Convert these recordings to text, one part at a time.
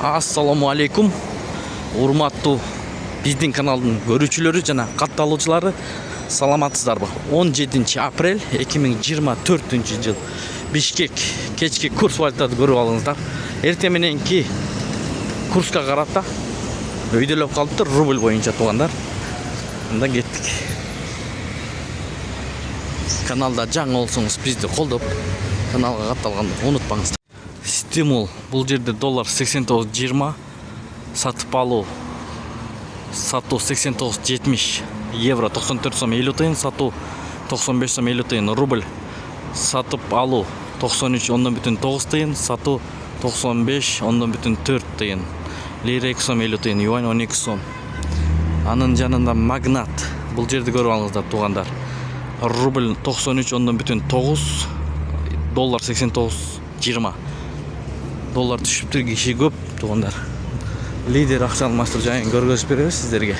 Ассаламу алейкум. Урматтуу биздин каналдын көрүүчүлөрү жана катталуучулары, саламатсыздарбы? 17 апрель 2024 жыл Бишкек кечки курс валютасы көрүп алыңыздар. Эртең мененки курска карата өйдөлөп калыптыр рубль боюнча туугандар. Анда кеттик. Каналда жаңы болсоңуз бизди колдоп, каналга катталганды унутпаңыздар. Стимул бул жерде доллар 89.20, сатып алуу сатуу 89.70, евро 94 сом 50 тыйын, сатуу 95 сом 50 тыйын, рубль сатып алуу 93.9 тыйын, сатуу 95.4 тыйын, лира 2 сом 50 тыйын, юань 12 сом. Анын жанында магнат бул жерде көрүп алыңыздар туугандар. Рубль 93.9, доллар 89.20. Доллар түшүптүр, киши көп туугандар. Лидер акча алмаштыруу жайын көргөзүп беребиз сиздерге.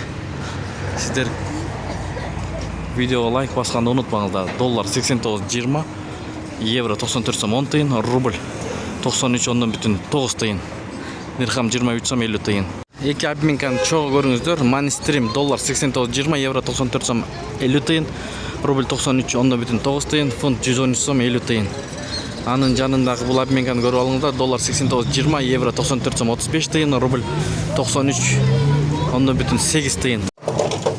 Сиздер видеого лайк басканды унутпаңыздар. Доллар 89.20, евро 94 сом 10 тыйын, рубль 93.9 тыйын, дирхам 23 сом 50 тыйын. Эки обменканы чогуу көрүңүздөр. Манистрим доллар 89.20, евро 94 сом 50 тыйын, рубль 93.9 тыйын, фунт 113 сом 50 тыйын. Анын жанындагы бул обменканы көрүп алыңыздар. Доллар 89.20, евро 94 сом 35 тыйын, рубль 93.8 тыйын.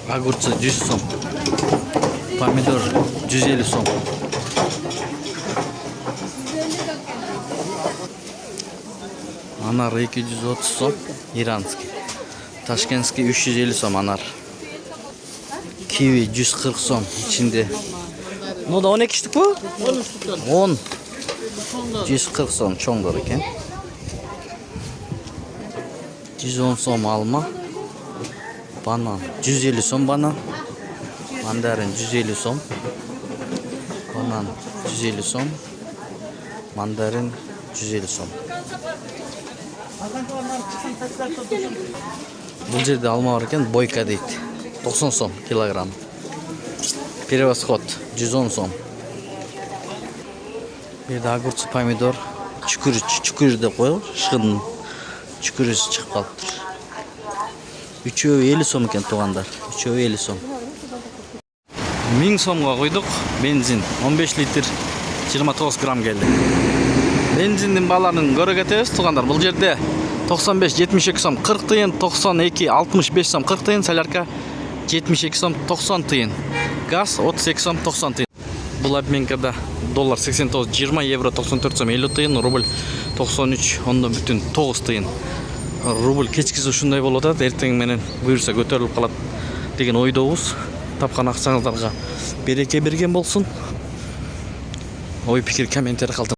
Огурцы 100 сом, помидор 150 сом. Анар 230 сом, иранский. Ташкентский 350 сом анар. Киви 140 сом içinde. Ну да 12 штук bu? 10. 140 сом чоңдор экен. 110 сом алма. Банан 150 сом банан. Мандарин 150 сом. Банан 150 сом. Мандарин 150 сом. Бул жерде алма бар экен, бойка дейт. 90 сом килограмм. Превосход 110 сом. Бирде огурцы, помидор, чүкүрү деп коелу, шыгын чүкүрүсү чыгып калыптыр. 350 сом экен туугандар. 350 сом. 1000 сомго койдук. Бензин 15 литр 29 грамм келди. Бензиндин бааларын көрө кетебиз туугандар. Бул жерде 95 72 сом 40 тыйын, 92 65 сом 40 тыйын, солярка 72 сом 90 тыйын, газ 32 сом 90 тыйын. Бул обменкада доллар 89.20, евро 94 сом 50 тыйын, рубль 93.9 тыйын. Рубль кечкиси ушундай болуп атат, эртең менен буюрса көтөрүлүп калат деген ойдобуз. Тапкан акчаңыздарга береке берген болсун. Ой пикир комментарий калтырыңыздар.